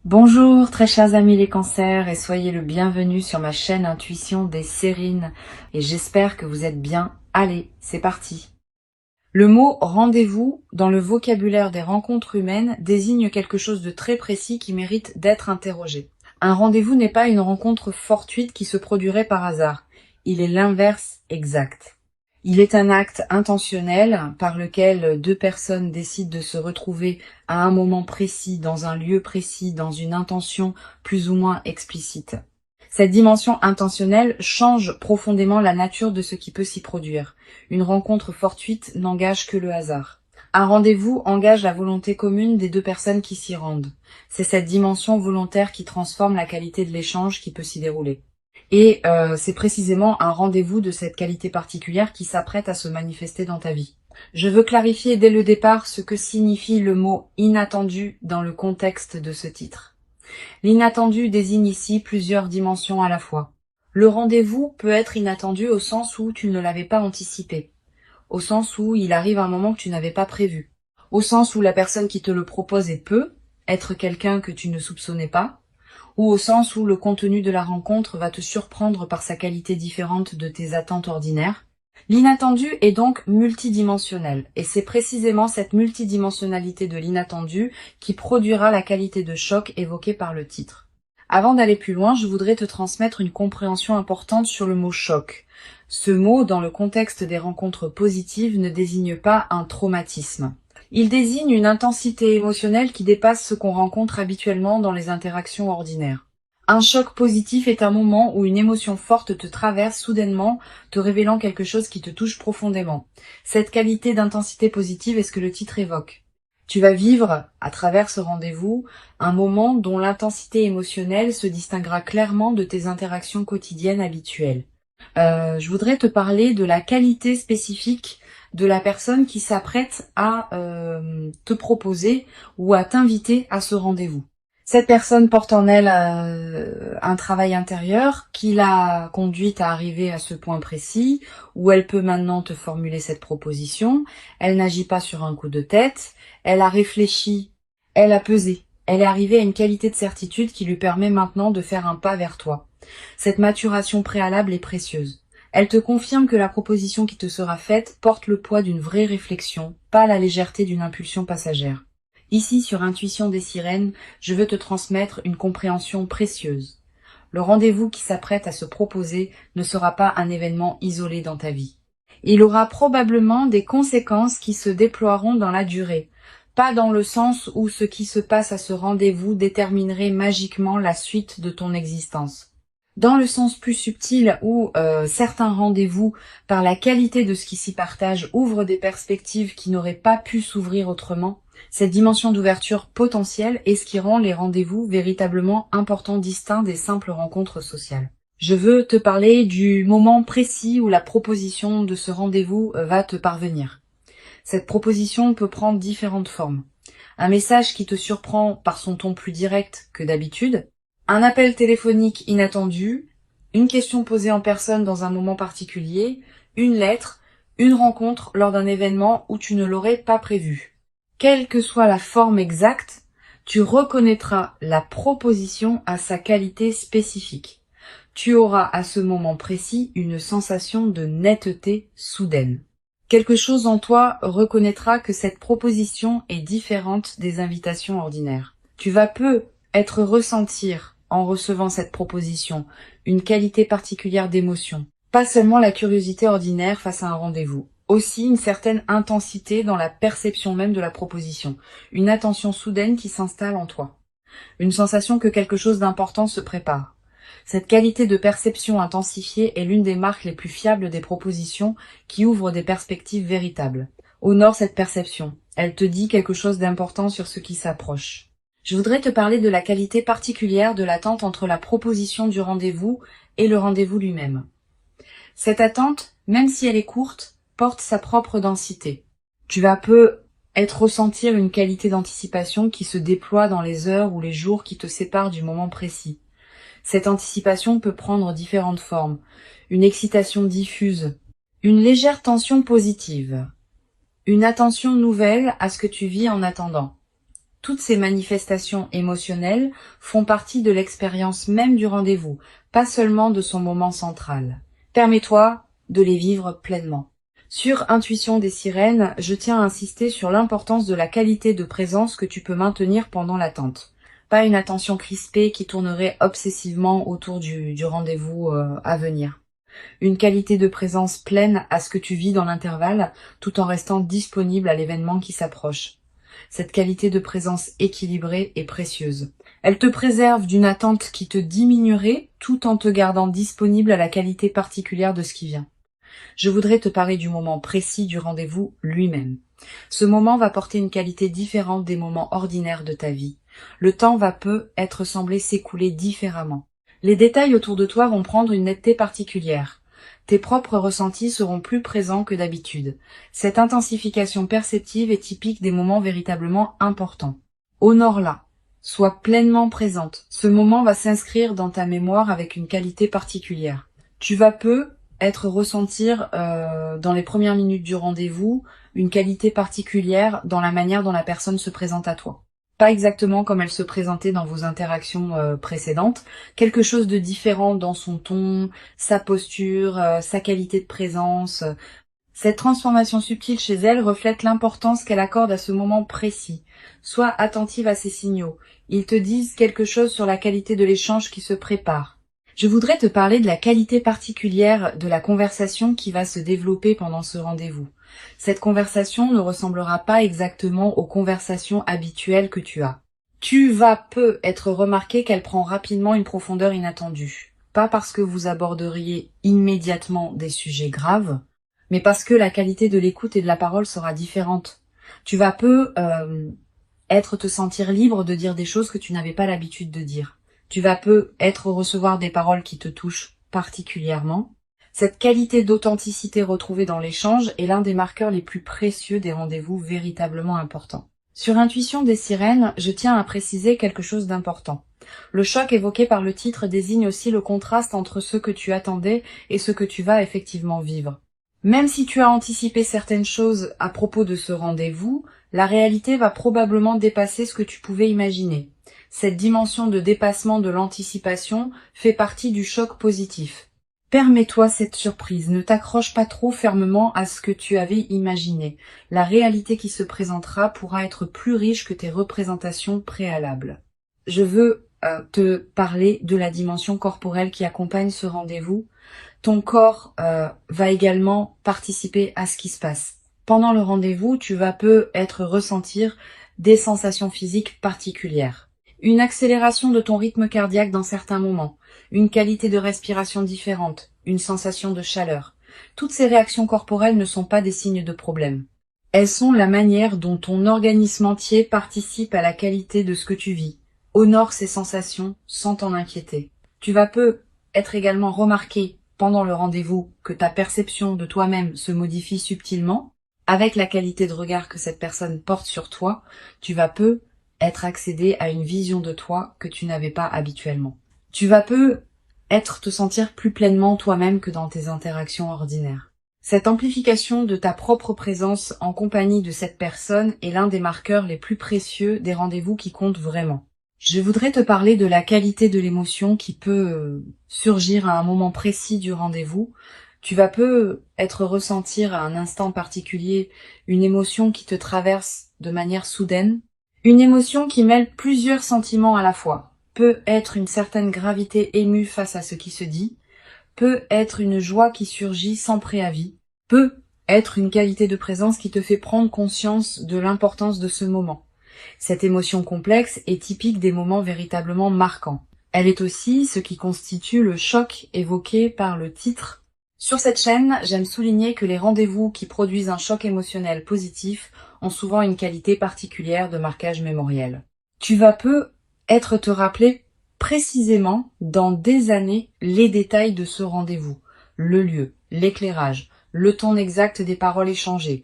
Bonjour très chers amis les cancers et soyez le bienvenu sur ma chaîne Intuition des Sérines et j'espère que vous êtes bien. Allez, c'est parti. Le mot rendez-vous dans le vocabulaire des rencontres humaines désigne quelque chose de très précis qui mérite d'être interrogé. Un rendez-vous n'est pas une rencontre fortuite qui se produirait par hasard. Il est l'inverse exact. Il est un acte intentionnel par lequel deux personnes décident de se retrouver à un moment précis, dans un lieu précis, dans une intention plus ou moins explicite. Cette dimension intentionnelle change profondément la nature de ce qui peut s'y produire. Une rencontre fortuite n'engage que le hasard. Un rendez-vous engage la volonté commune des deux personnes qui s'y rendent. C'est cette dimension volontaire qui transforme la qualité de l'échange qui peut s'y dérouler. Et c'est précisément un rendez-vous de cette qualité particulière qui s'apprête à se manifester dans ta vie. Je veux clarifier dès le départ ce que signifie le mot « inattendu » dans le contexte de ce titre. L'inattendu désigne ici plusieurs dimensions à la fois. Le rendez-vous peut être inattendu au sens où tu ne l'avais pas anticipé, au sens où il arrive un moment que tu n'avais pas prévu, au sens où la personne qui te le propose peut être quelqu'un que tu ne soupçonnais pas, ou au sens où le contenu de la rencontre va te surprendre par sa qualité différente de tes attentes ordinaires. L'inattendu est donc multidimensionnel, et c'est précisément cette multidimensionnalité de l'inattendu qui produira la qualité de choc évoquée par le titre. Avant d'aller plus loin, je voudrais te transmettre une compréhension importante sur le mot choc. Ce mot, dans le contexte des rencontres positives, ne désigne pas un traumatisme. Il désigne une intensité émotionnelle qui dépasse ce qu'on rencontre habituellement dans les interactions ordinaires. Un choc positif est un moment où une émotion forte te traverse soudainement, te révélant quelque chose qui te touche profondément. Cette qualité d'intensité positive est ce que le titre évoque. Tu vas vivre, à travers ce rendez-vous, un moment dont l'intensité émotionnelle se distinguera clairement de tes interactions quotidiennes habituelles. Je voudrais te parler de la qualité spécifique de la personne qui s'apprête à te proposer ou à t'inviter à ce rendez-vous. Cette personne porte en elle un travail intérieur qui l'a conduite à arriver à ce point précis où elle peut maintenant te formuler cette proposition. Elle n'agit pas sur un coup de tête, elle a réfléchi, elle a pesé. Elle est arrivée à une qualité de certitude qui lui permet maintenant de faire un pas vers toi. Cette maturation préalable est précieuse. Elle te confirme que la proposition qui te sera faite porte le poids d'une vraie réflexion, pas la légèreté d'une impulsion passagère. Ici, sur Intuition des Sirènes, je veux te transmettre une compréhension précieuse. Le rendez-vous qui s'apprête à se proposer ne sera pas un événement isolé dans ta vie. Il aura probablement des conséquences qui se déploieront dans la durée, pas dans le sens où ce qui se passe à ce rendez-vous déterminerait magiquement la suite de ton existence. Dans le sens plus subtil où certains rendez-vous, par la qualité de ce qui s'y partage, ouvrent des perspectives qui n'auraient pas pu s'ouvrir autrement, cette dimension d'ouverture potentielle est ce qui rend les rendez-vous véritablement importants, distincts des simples rencontres sociales. Je veux te parler du moment précis où la proposition de ce rendez-vous va te parvenir. Cette proposition peut prendre différentes formes. Un message qui te surprend par son ton plus direct que d'habitude, un appel téléphonique inattendu, une question posée en personne dans un moment particulier, une lettre, une rencontre lors d'un événement où tu ne l'aurais pas prévu. Quelle que soit la forme exacte, tu reconnaîtras la proposition à sa qualité spécifique. Tu auras à ce moment précis une sensation de netteté soudaine. Quelque chose en toi reconnaîtra que cette proposition est différente des invitations ordinaires. Tu vas être ressentir, en recevant cette proposition, une qualité particulière d'émotion. Pas seulement la curiosité ordinaire face à un rendez-vous. Aussi une certaine intensité dans la perception même de la proposition. Une attention soudaine qui s'installe en toi. Une sensation que quelque chose d'important se prépare. Cette qualité de perception intensifiée est l'une des marques les plus fiables des propositions qui ouvrent des perspectives véritables. Honore cette perception. Elle te dit quelque chose d'important sur ce qui s'approche. Je voudrais te parler de la qualité particulière de l'attente entre la proposition du rendez-vous et le rendez-vous lui-même. Cette attente, même si elle est courte, porte sa propre densité. Tu vas ressentir une qualité d'anticipation qui se déploie dans les heures ou les jours qui te séparent du moment précis. Cette anticipation peut prendre différentes formes. Une excitation diffuse, une légère tension positive, une attention nouvelle à ce que tu vis en attendant, Toutes ces manifestations émotionnelles font partie de l'expérience même du rendez-vous, pas seulement de son moment central. Permets-toi de les vivre pleinement. Sur Intuition des sirènes, je tiens à insister sur l'importance de la qualité de présence que tu peux maintenir pendant l'attente. Pas une attention crispée qui tournerait obsessivement autour du rendez-vous à venir. Une qualité de présence pleine à ce que tu vis dans l'intervalle, tout en restant disponible à l'événement qui s'approche. Cette qualité de présence équilibrée est précieuse. Elle te préserve d'une attente qui te diminuerait tout en te gardant disponible à la qualité particulière de ce qui vient. Je voudrais te parler du moment précis du rendez-vous lui-même. Ce moment va porter une qualité différente des moments ordinaires de ta vie. Le temps va peu être semblé s'écouler différemment. Les détails autour de toi vont prendre une netteté particulière. Tes propres ressentis seront plus présents que d'habitude. Cette intensification perceptive est typique des moments véritablement importants. Honore-la. Sois pleinement présente. Ce moment va s'inscrire dans ta mémoire avec une qualité particulière. Tu vas ressentir dans les premières minutes du rendez-vous une qualité particulière dans la manière dont la personne se présente à toi. Pas exactement comme elle se présentait dans vos interactions précédentes, quelque chose de différent dans son ton, sa posture, sa qualité de présence. Cette transformation subtile chez elle reflète l'importance qu'elle accorde à ce moment précis. Sois attentive à ces signaux. Ils te disent quelque chose sur la qualité de l'échange qui se prépare. Je voudrais te parler de la qualité particulière de la conversation qui va se développer pendant ce rendez-vous. Cette conversation ne ressemblera pas exactement aux conversations habituelles que tu as. Tu vas être remarqué qu'elle prend rapidement une profondeur inattendue. Pas parce que vous aborderiez immédiatement des sujets graves, mais parce que la qualité de l'écoute et de la parole sera différente. Tu vas te sentir libre de dire des choses que tu n'avais pas l'habitude de dire. Tu vas recevoir des paroles qui te touchent particulièrement. Cette qualité d'authenticité retrouvée dans l'échange est l'un des marqueurs les plus précieux des rendez-vous véritablement importants. Sur Intuition des sirènes, je tiens à préciser quelque chose d'important. Le choc évoqué par le titre désigne aussi le contraste entre ce que tu attendais et ce que tu vas effectivement vivre. Même si tu as anticipé certaines choses à propos de ce rendez-vous, la réalité va probablement dépasser ce que tu pouvais imaginer. Cette dimension de dépassement de l'anticipation fait partie du choc positif. Permets-toi cette surprise, ne t'accroche pas trop fermement à ce que tu avais imaginé. La réalité qui se présentera pourra être plus riche que tes représentations préalables. Je veux te parler de la dimension corporelle qui accompagne ce rendez-vous. Ton corps va également participer à ce qui se passe. Pendant le rendez-vous, tu vas ressentir des sensations physiques particulières. Une accélération de ton rythme cardiaque dans certains moments, une qualité de respiration différente, une sensation de chaleur. Toutes ces réactions corporelles ne sont pas des signes de problème. Elles sont la manière dont ton organisme entier participe à la qualité de ce que tu vis. Honore ces sensations sans t'en inquiéter. Tu vas être également remarqué pendant le rendez-vous que ta perception de toi-même se modifie subtilement. Avec la qualité de regard que cette personne porte sur toi, tu vas être accédé à une vision de toi que tu n'avais pas habituellement. Tu vas te sentir plus pleinement toi-même que dans tes interactions ordinaires. Cette amplification de ta propre présence en compagnie de cette personne est l'un des marqueurs les plus précieux des rendez-vous qui comptent vraiment. Je voudrais te parler de la qualité de l'émotion qui peut surgir à un moment précis du rendez-vous. Tu vas ressentir à un instant particulier une émotion qui te traverse de manière soudaine. Une émotion qui mêle plusieurs sentiments à la fois. Peut être une certaine gravité émue face à ce qui se dit. Peut être une joie qui surgit sans préavis. Peut être une qualité de présence qui te fait prendre conscience de l'importance de ce moment. Cette émotion complexe est typique des moments véritablement marquants. Elle est aussi ce qui constitue le choc évoqué par le titre. Sur cette chaîne, j'aime souligner que les rendez-vous qui produisent un choc émotionnel positif ont souvent une qualité particulière de marquage mémoriel. Tu vas te rappeler précisément dans des années les détails de ce rendez-vous, le lieu, l'éclairage, le ton exact des paroles échangées.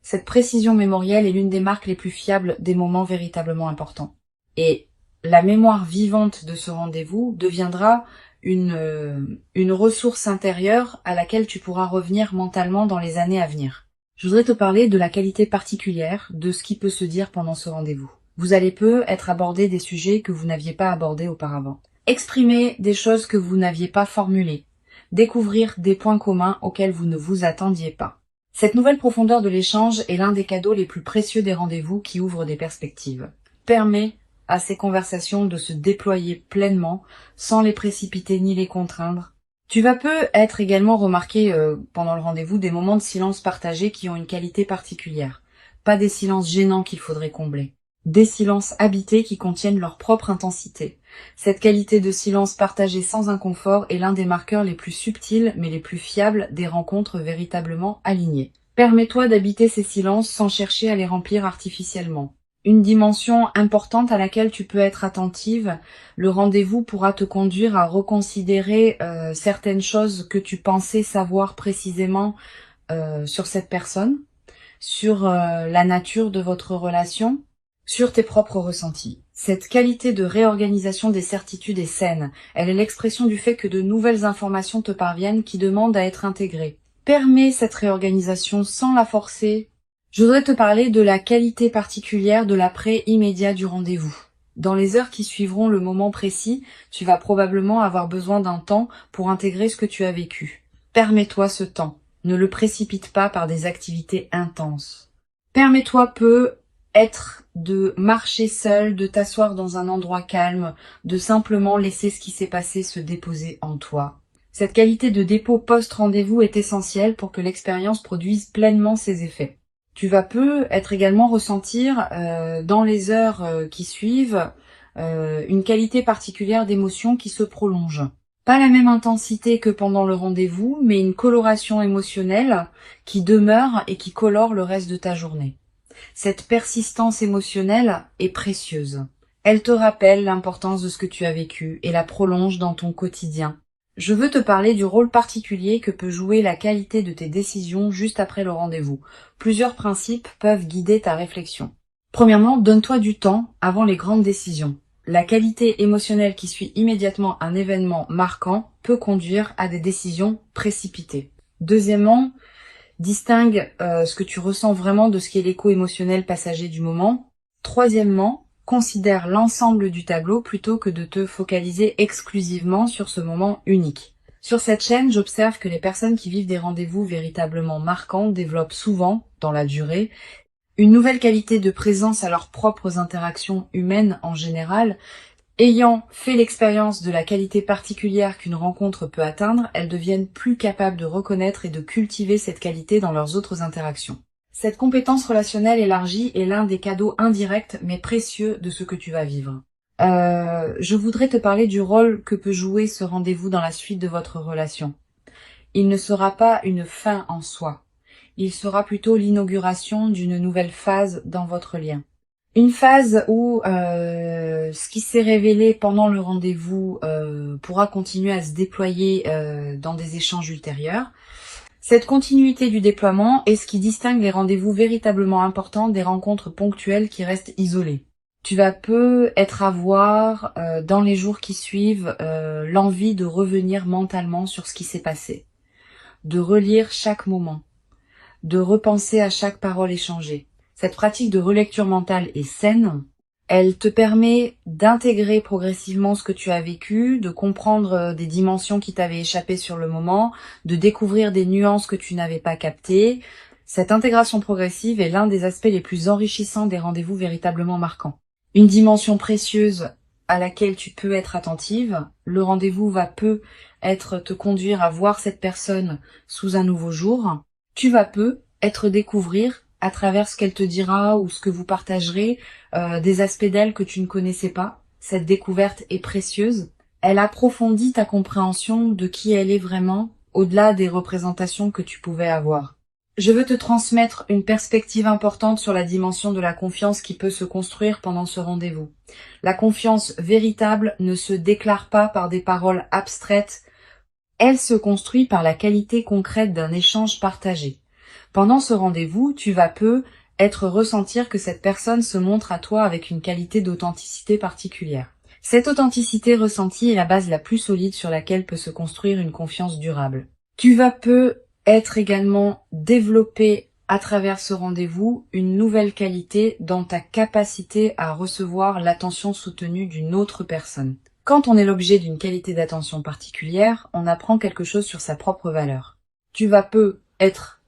Cette précision mémorielle est l'une des marques les plus fiables des moments véritablement importants. Et la mémoire vivante de ce rendez-vous deviendra une ressource intérieure à laquelle tu pourras revenir mentalement dans les années à venir. Je voudrais te parler de la qualité particulière de ce qui peut se dire pendant ce rendez-vous. Vous allez peu être abordé des sujets que vous n'aviez pas abordés auparavant. Exprimer des choses que vous n'aviez pas formulées. Découvrir des points communs auxquels vous ne vous attendiez pas. Cette nouvelle profondeur de l'échange est l'un des cadeaux les plus précieux des rendez-vous qui ouvrent des perspectives. Permet à ces conversations de se déployer pleinement, sans les précipiter ni les contraindre. Tu vas peu être également remarqué pendant le rendez-vous des moments de silence partagés qui ont une qualité particulière. Pas des silences gênants qu'il faudrait combler. Des silences habités qui contiennent leur propre intensité. Cette qualité de silence partagé sans inconfort est l'un des marqueurs les plus subtils mais les plus fiables des rencontres véritablement alignées. Permets-toi d'habiter ces silences sans chercher à les remplir artificiellement. Une dimension importante à laquelle tu peux être attentive, le rendez-vous pourra te conduire à reconsidérer certaines choses que tu pensais savoir précisément sur cette personne, sur la nature de votre relation, sur tes propres ressentis. Cette qualité de réorganisation des certitudes est saine. Elle est l'expression du fait que de nouvelles informations te parviennent qui demandent à être intégrées. Permets cette réorganisation sans la forcer. Je voudrais te parler de la qualité particulière de l'après immédiat du rendez-vous. Dans les heures qui suivront le moment précis, tu vas probablement avoir besoin d'un temps pour intégrer ce que tu as vécu. Permets-toi ce temps. Ne le précipite pas par des activités intenses. Permets-toi peu être de marcher seul, de t'asseoir dans un endroit calme, de simplement laisser ce qui s'est passé se déposer en toi. Cette qualité de dépôt post-rendez-vous est essentielle pour que l'expérience produise pleinement ses effets. Tu vas peu être également ressentir dans les heures qui suivent une qualité particulière d'émotion qui se prolonge. Pas la même intensité que pendant le rendez-vous, mais une coloration émotionnelle qui demeure et qui colore le reste de ta journée. Cette persistance émotionnelle est précieuse. Elle te rappelle l'importance de ce que tu as vécu et la prolonge dans ton quotidien. Je veux te parler du rôle particulier que peut jouer la qualité de tes décisions juste après le rendez-vous. Plusieurs principes peuvent guider ta réflexion. Premièrement, donne-toi du temps avant les grandes décisions. La qualité émotionnelle qui suit immédiatement un événement marquant peut conduire à des décisions précipitées. Deuxièmement, distingue ce que tu ressens vraiment de ce qui est l'écho émotionnel passager du moment. Troisièmement, considère l'ensemble du tableau plutôt que de te focaliser exclusivement sur ce moment unique. Sur cette chaîne, j'observe que les personnes qui vivent des rendez-vous véritablement marquants développent souvent, dans la durée, une nouvelle qualité de présence à leurs propres interactions humaines en général. Ayant fait l'expérience de la qualité particulière qu'une rencontre peut atteindre, elles deviennent plus capables de reconnaître et de cultiver cette qualité dans leurs autres interactions. Cette compétence relationnelle élargie est l'un des cadeaux indirects mais précieux de ce que tu vas vivre. Je voudrais te parler du rôle que peut jouer ce rendez-vous dans la suite de votre relation. Il ne sera pas une fin en soi. Il sera plutôt l'inauguration d'une nouvelle phase dans votre lien. Une phase où ce qui s'est révélé pendant le rendez-vous pourra continuer à se déployer dans des échanges ultérieurs. Cette continuité du déploiement est ce qui distingue les rendez-vous véritablement importants des rencontres ponctuelles qui restent isolées. Tu vas peu être à voir dans les jours qui suivent l'envie de revenir mentalement sur ce qui s'est passé, de relire chaque moment, de repenser à chaque parole échangée. Cette pratique de relecture mentale est saine. Elle te permet d'intégrer progressivement ce que tu as vécu, de comprendre des dimensions qui t'avaient échappé sur le moment, de découvrir des nuances que tu n'avais pas captées. Cette intégration progressive est l'un des aspects les plus enrichissants des rendez-vous véritablement marquants. Une dimension précieuse à laquelle tu peux être attentive. Le rendez-vous va peu te conduire à voir cette personne sous un nouveau jour. Tu vas peu être découvrir à travers ce qu'elle te dira ou ce que vous partagerez, des aspects d'elle que tu ne connaissais pas. Cette découverte est précieuse. Elle approfondit ta compréhension de qui elle est vraiment, au-delà des représentations que tu pouvais avoir. Je veux te transmettre une perspective importante sur la dimension de la confiance qui peut se construire pendant ce rendez-vous. La confiance véritable ne se déclare pas par des paroles abstraites. Elle se construit par la qualité concrète d'un échange partagé. Pendant ce rendez-vous, tu vas peu ressentir que cette personne se montre à toi avec une qualité d'authenticité particulière. Cette authenticité ressentie est la base la plus solide sur laquelle peut se construire une confiance durable. Tu vas peu être également développé à travers ce rendez-vous, une nouvelle qualité dans ta capacité à recevoir l'attention soutenue d'une autre personne. Quand on est l'objet d'une qualité d'attention particulière, on apprend quelque chose sur sa propre valeur. Tu vas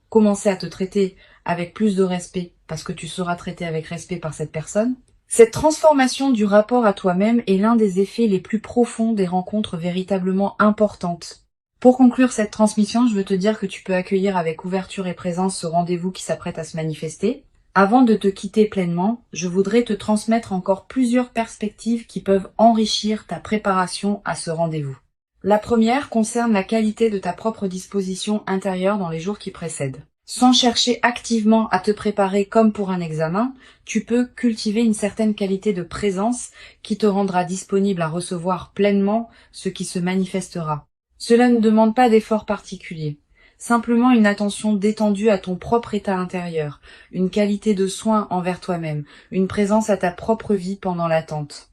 commencer à te traiter avec plus de respect parce que tu seras traité avec respect par cette personne. Cette transformation du rapport à toi-même est l'un des effets les plus profonds des rencontres véritablement importantes. Pour conclure cette transmission, je veux te dire que tu peux accueillir avec ouverture et présence ce rendez-vous qui s'apprête à se manifester. Avant de te quitter pleinement, je voudrais te transmettre encore plusieurs perspectives qui peuvent enrichir ta préparation à ce rendez-vous. La première concerne la qualité de ta propre disposition intérieure dans les jours qui précèdent. Sans chercher activement à te préparer comme pour un examen, tu peux cultiver une certaine qualité de présence qui te rendra disponible à recevoir pleinement ce qui se manifestera. Cela ne demande pas d'effort particulier, simplement une attention détendue à ton propre état intérieur, une qualité de soin envers toi-même, une présence à ta propre vie pendant l'attente.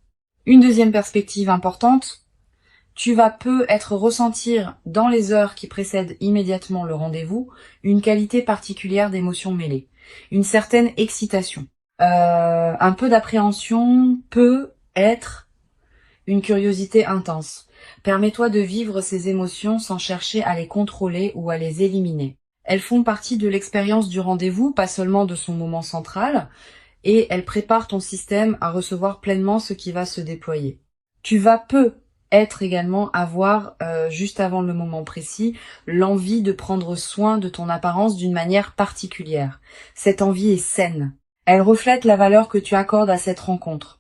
Une deuxième perspective importante, tu vas ressentir dans les heures qui précèdent immédiatement le rendez-vous une qualité particulière d'émotions mêlées, une certaine excitation, un peu d'appréhension, peut être une curiosité intense. Permets-toi de vivre ces émotions sans chercher à les contrôler ou à les éliminer. Elles font partie de l'expérience du rendez-vous, pas seulement de son moment central, et elles préparent ton système à recevoir pleinement ce qui va se déployer. Tu vas avoir, juste avant le moment précis, l'envie de prendre soin de ton apparence d'une manière particulière. Cette envie est saine. Elle reflète la valeur que tu accordes à cette rencontre.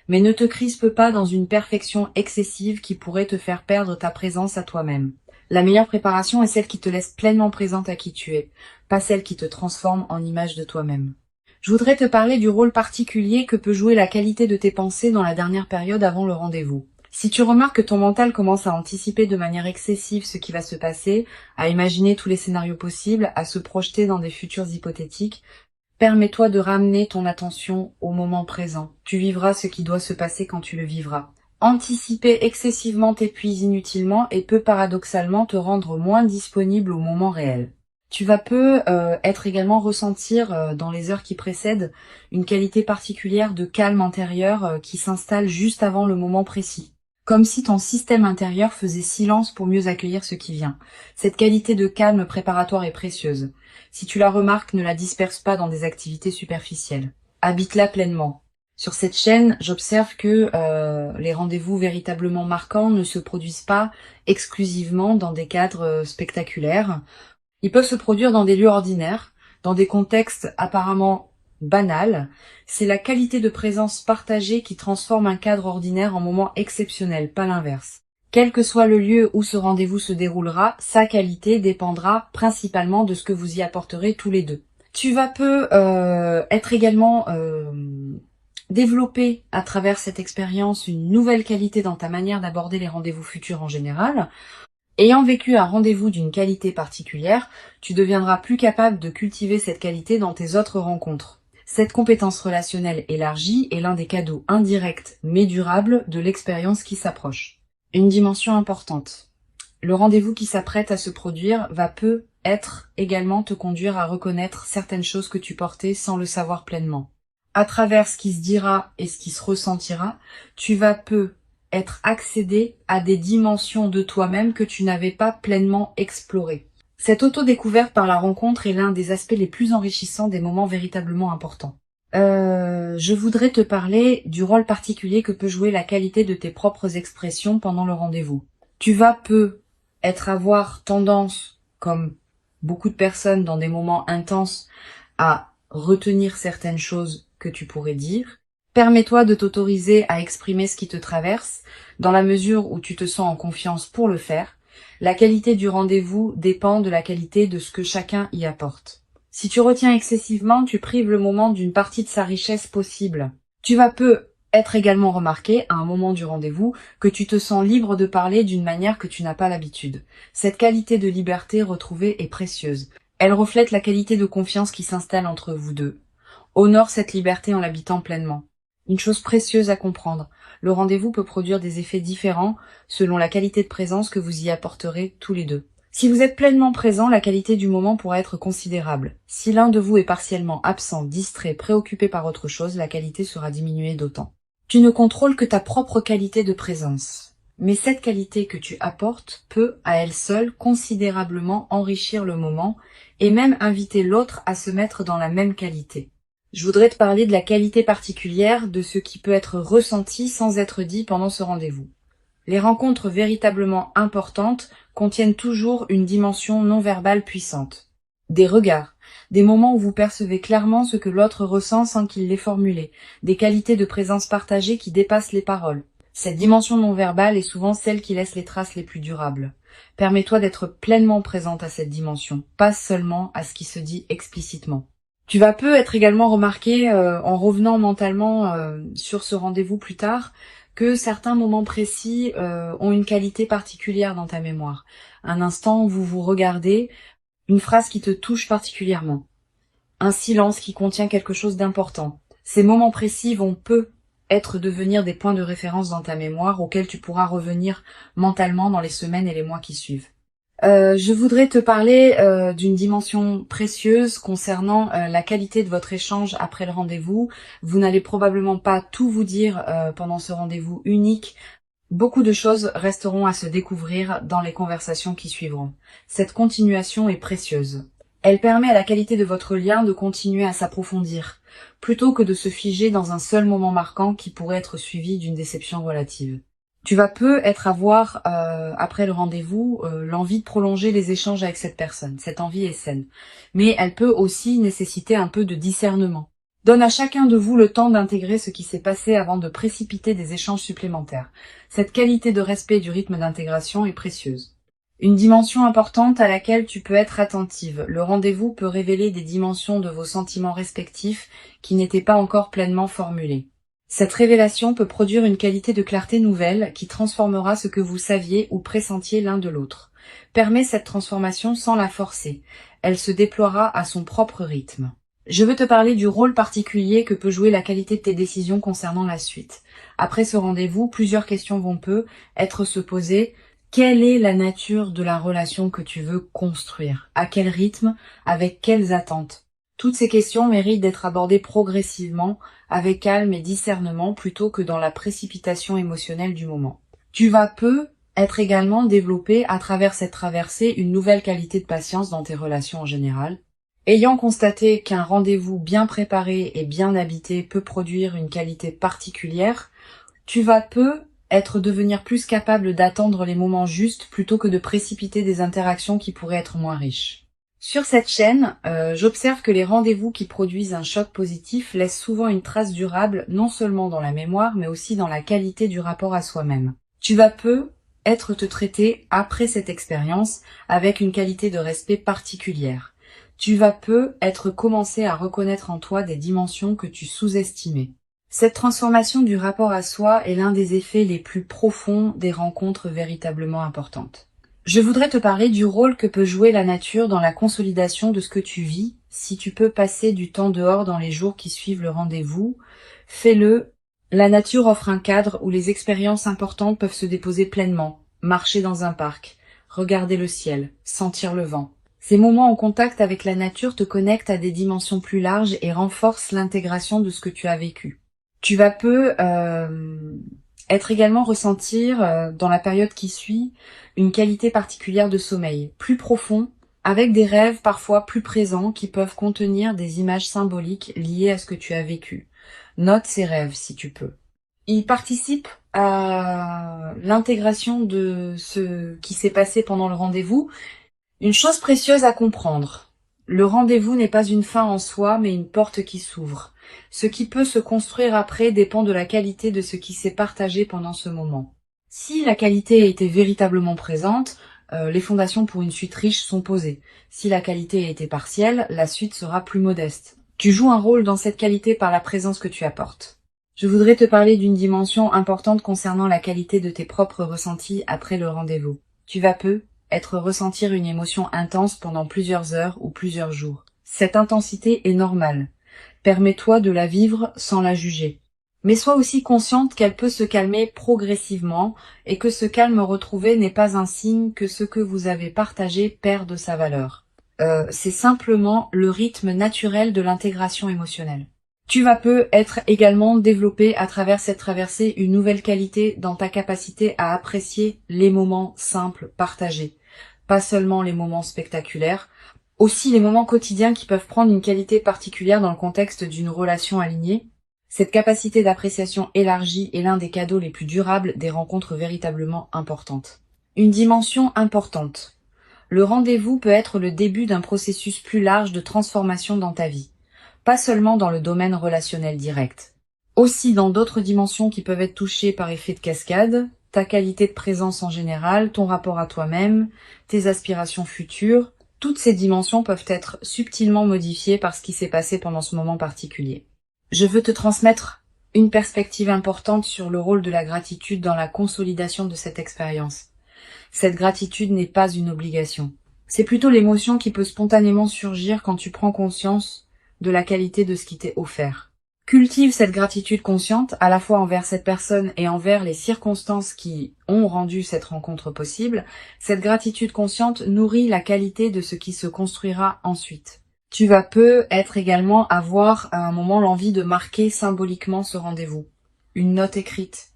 Mais ne te crispe pas dans une perfection excessive qui pourrait te faire perdre ta présence à toi-même. La meilleure préparation est celle qui te laisse pleinement présente à qui tu es, pas celle qui te transforme en image de toi-même. Je voudrais te parler du rôle particulier que peut jouer la qualité de tes pensées dans la dernière période avant le rendez-vous. Si tu remarques que ton mental commence à anticiper de manière excessive ce qui va se passer, à imaginer tous les scénarios possibles, à se projeter dans des futurs hypothétiques, permets-toi de ramener ton attention au moment présent. Tu vivras ce qui doit se passer quand tu le vivras. Anticiper excessivement t'épuise inutilement et peut paradoxalement te rendre moins disponible au moment réel. Tu vas ressentir dans les heures qui précèdent une qualité particulière de calme intérieur qui s'installe juste avant le moment précis. Comme si ton système intérieur faisait silence pour mieux accueillir ce qui vient. Cette qualité de calme préparatoire est précieuse. Si tu la remarques, ne la disperse pas dans des activités superficielles. Habite-la pleinement. Sur cette chaîne, j'observe que les rendez-vous véritablement marquants ne se produisent pas exclusivement dans des cadres spectaculaires. Ils peuvent se produire dans des lieux ordinaires, dans des contextes apparemment banals. C'est la qualité de présence partagée qui transforme un cadre ordinaire en moment exceptionnel, pas l'inverse. Quel que soit le lieu où ce rendez-vous se déroulera, sa qualité dépendra principalement de ce que vous y apporterez tous les deux. Tu vas développer à travers cette expérience une nouvelle qualité dans ta manière d'aborder les rendez-vous futurs en général. Ayant vécu un rendez-vous d'une qualité particulière, tu deviendras plus capable de cultiver cette qualité dans tes autres rencontres. Cette compétence relationnelle élargie est l'un des cadeaux indirects mais durables de l'expérience qui s'approche. Une dimension importante. Le rendez-vous qui s'apprête à se produire va peut-être également te conduire à reconnaître certaines choses que tu portais sans le savoir pleinement. À travers ce qui se dira et ce qui se ressentira, tu vas accéder à des dimensions de toi-même que tu n'avais pas pleinement explorées. Cette auto-découverte par la rencontre est l'un des aspects les plus enrichissants des moments véritablement importants. Je voudrais te parler du rôle particulier que peut jouer la qualité de tes propres expressions pendant le rendez-vous. Tu vas avoir tendance, comme beaucoup de personnes dans des moments intenses, à retenir certaines choses que tu pourrais dire. Permets-toi de t'autoriser à exprimer ce qui te traverse, dans la mesure où tu te sens en confiance pour le faire. La qualité du rendez-vous dépend de la qualité de ce que chacun y apporte. Si tu retiens excessivement, tu prives le moment d'une partie de sa richesse possible. Tu vas être également remarqué, à un moment du rendez-vous, que tu te sens libre de parler d'une manière que tu n'as pas l'habitude. Cette qualité de liberté retrouvée est précieuse. Elle reflète la qualité de confiance qui s'installe entre vous deux. Honore cette liberté en l'habitant pleinement. Une chose précieuse à comprendre, le rendez-vous peut produire des effets différents selon la qualité de présence que vous y apporterez tous les deux. Si vous êtes pleinement présent, la qualité du moment pourra être considérable. Si l'un de vous est partiellement absent, distrait, préoccupé par autre chose, la qualité sera diminuée d'autant. Tu ne contrôles que ta propre qualité de présence. Mais cette qualité que tu apportes peut, à elle seule, considérablement enrichir le moment et même inviter l'autre à se mettre dans la même qualité. Je voudrais te parler de la qualité particulière de ce qui peut être ressenti sans être dit pendant ce rendez-vous. Les rencontres véritablement importantes contiennent toujours une dimension non verbale puissante. Des regards, des moments où vous percevez clairement ce que l'autre ressent sans qu'il l'ait formulé, des qualités de présence partagée qui dépassent les paroles. Cette dimension non verbale est souvent celle qui laisse les traces les plus durables. Permets-toi d'être pleinement présente à cette dimension, pas seulement à ce qui se dit explicitement. Tu vas peu être également remarqué, en revenant mentalement sur ce rendez-vous plus tard, que certains moments précis ont une qualité particulière dans ta mémoire. Un instant où vous vous regardez, une phrase qui te touche particulièrement, un silence qui contient quelque chose d'important. Ces moments précis vont peu devenir des points de référence dans ta mémoire auxquels tu pourras revenir mentalement dans les semaines et les mois qui suivent. Je voudrais te parler d'une dimension précieuse concernant la qualité de votre échange après le rendez-vous. Vous n'allez probablement pas tout vous dire pendant ce rendez-vous unique. Beaucoup de choses resteront à se découvrir dans les conversations qui suivront. Cette continuation est précieuse. Elle permet à la qualité de votre lien de continuer à s'approfondir, plutôt que de se figer dans un seul moment marquant qui pourrait être suivi d'une déception relative. Tu vas peu avoir, après le rendez-vous, l'envie de prolonger les échanges avec cette personne. Cette envie est saine. Mais elle peut aussi nécessiter un peu de discernement. Donne à chacun de vous le temps d'intégrer ce qui s'est passé avant de précipiter des échanges supplémentaires. Cette qualité de respect du rythme d'intégration est précieuse. Une dimension importante à laquelle tu peux être attentive. Le rendez-vous peut révéler des dimensions de vos sentiments respectifs qui n'étaient pas encore pleinement formulées. Cette révélation peut produire une qualité de clarté nouvelle qui transformera ce que vous saviez ou pressentiez l'un de l'autre. Permets cette transformation sans la forcer. Elle se déploiera à son propre rythme. Je veux te parler du rôle particulier que peut jouer la qualité de tes décisions concernant la suite. Après ce rendez-vous, plusieurs questions vont être se poser. Quelle est la nature de la relation que tu veux construire? À quel rythme? Avec quelles attentes? Toutes ces questions méritent d'être abordées progressivement, avec calme et discernement, plutôt que dans la précipitation émotionnelle du moment. Tu vas peu être également développé à travers cette traversée une nouvelle qualité de patience dans tes relations en général. Ayant constaté qu'un rendez-vous bien préparé et bien habité peut produire une qualité particulière, tu vas peu devenir plus capable d'attendre les moments justes plutôt que de précipiter des interactions qui pourraient être moins riches. Sur cette chaîne, j'observe que les rendez-vous qui produisent un choc positif laissent souvent une trace durable, non seulement dans la mémoire, mais aussi dans la qualité du rapport à soi-même. Tu vas peu te traiter après cette expérience avec une qualité de respect particulière. Tu vas peu commencé à reconnaître en toi des dimensions que tu sous-estimais. Cette transformation du rapport à soi est l'un des effets les plus profonds des rencontres véritablement importantes. Je voudrais te parler du rôle que peut jouer la nature dans la consolidation de ce que tu vis. Si tu peux passer du temps dehors dans les jours qui suivent le rendez-vous, fais-le. La nature offre un cadre où les expériences importantes peuvent se déposer pleinement. Marcher dans un parc, regarder le ciel, sentir le vent. Ces moments en contact avec la nature te connectent à des dimensions plus larges et renforcent l'intégration de ce que tu as vécu. Tu vas peu également ressentir, dans la période qui suit, une qualité particulière de sommeil, plus profond, avec des rêves parfois plus présents qui peuvent contenir des images symboliques liées à ce que tu as vécu. Note ces rêves si tu peux. Ils participent à l'intégration de ce qui s'est passé pendant le rendez-vous. Une chose précieuse à comprendre. Le rendez-vous n'est pas une fin en soi, mais une porte qui s'ouvre. Ce qui peut se construire après dépend de la qualité de ce qui s'est partagé pendant ce moment. Si la qualité a été véritablement présente, les fondations pour une suite riche sont posées. Si la qualité a été partielle, la suite sera plus modeste. Tu joues un rôle dans cette qualité par la présence que tu apportes. Je voudrais te parler d'une dimension importante concernant la qualité de tes propres ressentis après le rendez-vous. Tu vas peu ressentir une émotion intense pendant plusieurs heures ou plusieurs jours. Cette intensité est normale. Permets-toi de la vivre sans la juger. Mais sois aussi consciente qu'elle peut se calmer progressivement et que ce calme retrouvé n'est pas un signe que ce que vous avez partagé perd de sa valeur. C'est simplement le rythme naturel de l'intégration émotionnelle. Tu vas peu être également développé à travers cette traversée une nouvelle qualité dans ta capacité à apprécier les moments simples partagés. Pas seulement les moments spectaculaires, aussi les moments quotidiens qui peuvent prendre une qualité particulière dans le contexte d'une relation alignée. Cette capacité d'appréciation élargie est l'un des cadeaux les plus durables des rencontres véritablement importantes. Une dimension importante. Le rendez-vous peut être le début d'un processus plus large de transformation dans ta vie, pas seulement dans le domaine relationnel direct. Aussi dans d'autres dimensions qui peuvent être touchées par effet de cascade, ta qualité de présence en général, ton rapport à toi-même, tes aspirations futures, toutes ces dimensions peuvent être subtilement modifiées par ce qui s'est passé pendant ce moment particulier. Je veux te transmettre une perspective importante sur le rôle de la gratitude dans la consolidation de cette expérience. Cette gratitude n'est pas une obligation. C'est plutôt l'émotion qui peut spontanément surgir quand tu prends conscience de la qualité de ce qui t'est offert. Cultive cette gratitude consciente, à la fois envers cette personne et envers les circonstances qui ont rendu cette rencontre possible. Cette gratitude consciente nourrit la qualité de ce qui se construira ensuite. Tu vas peu être également avoir à un moment l'envie de marquer symboliquement ce rendez-vous. Une note écrite,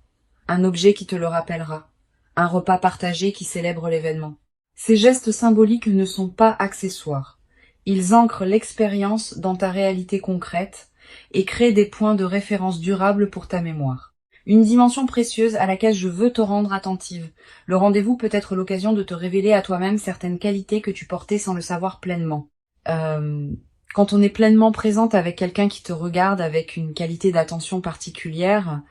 un objet qui te le rappellera, un repas partagé qui célèbre l'événement. Ces gestes symboliques ne sont pas accessoires. Ils ancrent l'expérience dans ta réalité concrète et créent des points de référence durables pour ta mémoire. Une dimension précieuse à laquelle je veux te rendre attentive. Le rendez-vous peut être l'occasion de te révéler à toi-même certaines qualités que tu portais sans le savoir pleinement. Quand on est pleinement présente avec quelqu'un qui te regarde avec une qualité d'attention particulière,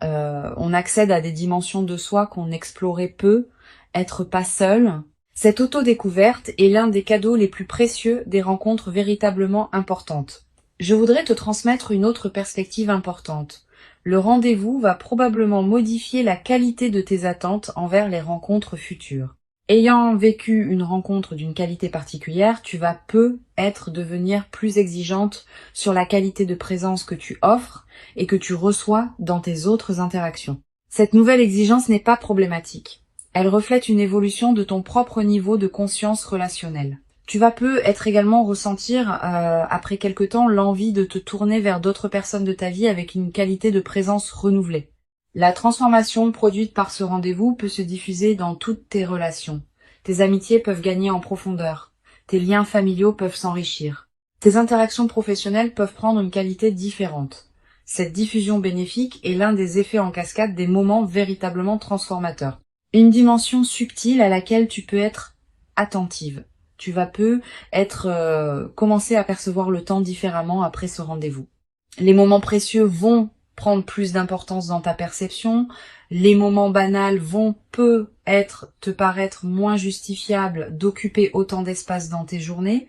on accède à des dimensions de soi qu'on explorait peu, être pas seul. Cette auto-découverte est l'un des cadeaux les plus précieux des rencontres véritablement importantes. Je voudrais te transmettre une autre perspective importante. Le rendez-vous va probablement modifier la qualité de tes attentes envers les rencontres futures. Ayant vécu une rencontre d'une qualité particulière, tu vas devenir plus exigeante sur la qualité de présence que tu offres et que tu reçois dans tes autres interactions. Cette nouvelle exigence n'est pas problématique. Elle reflète une évolution de ton propre niveau de conscience relationnelle. Tu vas être également ressentir, après quelque temps, l'envie de te tourner vers d'autres personnes de ta vie avec une qualité de présence renouvelée. La transformation produite par ce rendez-vous peut se diffuser dans toutes tes relations. Tes amitiés peuvent gagner en profondeur. Tes liens familiaux peuvent s'enrichir. Tes interactions professionnelles peuvent prendre une qualité différente. Cette diffusion bénéfique est l'un des effets en cascade des moments véritablement transformateurs. Une dimension subtile à laquelle tu peux être attentive. Tu vas commencer à percevoir le temps différemment après ce rendez-vous. Les moments précieux vont prendre plus d'importance dans ta perception, les moments banals vont te paraître moins justifiables d'occuper autant d'espace dans tes journées.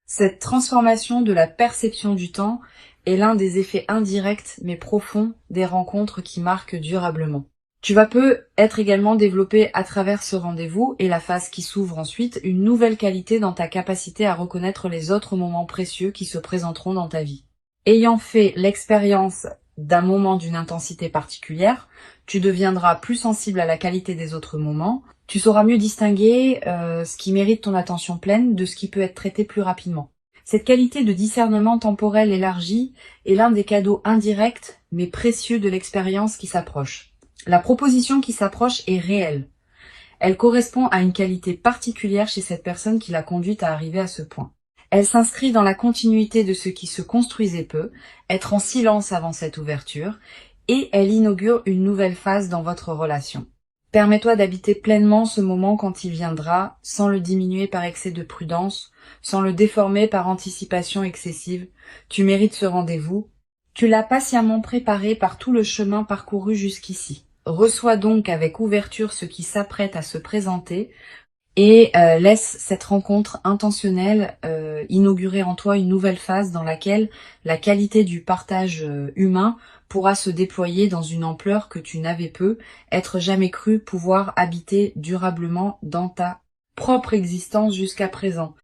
Cette transformation de la perception du temps est l'un des effets indirects mais profonds des rencontres qui marquent durablement. Tu vas être également développé à travers ce rendez-vous et la phase qui s'ouvre ensuite une nouvelle qualité dans ta capacité à reconnaître les autres moments précieux qui se présenteront dans ta vie. Ayant fait l'expérience d'un moment d'une intensité particulière, tu deviendras plus sensible à la qualité des autres moments, tu sauras mieux distinguer ce qui mérite ton attention pleine de ce qui peut être traité plus rapidement. Cette qualité de discernement temporel élargi est l'un des cadeaux indirects mais précieux de l'expérience qui s'approche. La proposition qui s'approche est réelle. Elle correspond à une qualité particulière chez cette personne qui l'a conduite à arriver à ce point. Elle s'inscrit dans la continuité de ce qui se construisait peu, être en silence avant cette ouverture, et elle inaugure une nouvelle phase dans votre relation. Permets-toi d'habiter pleinement ce moment quand il viendra, sans le diminuer par excès de prudence, sans le déformer par anticipation excessive. Tu mérites ce rendez-vous. Tu l'as patiemment préparé par tout le chemin parcouru jusqu'ici. Reçois donc avec ouverture ce qui s'apprête à se présenter et laisse cette rencontre intentionnelle inaugurer en toi une nouvelle phase dans laquelle la qualité du partage humain pourra se déployer dans une ampleur que tu n'avais être jamais cru pouvoir habiter durablement dans ta propre existence jusqu'à présent.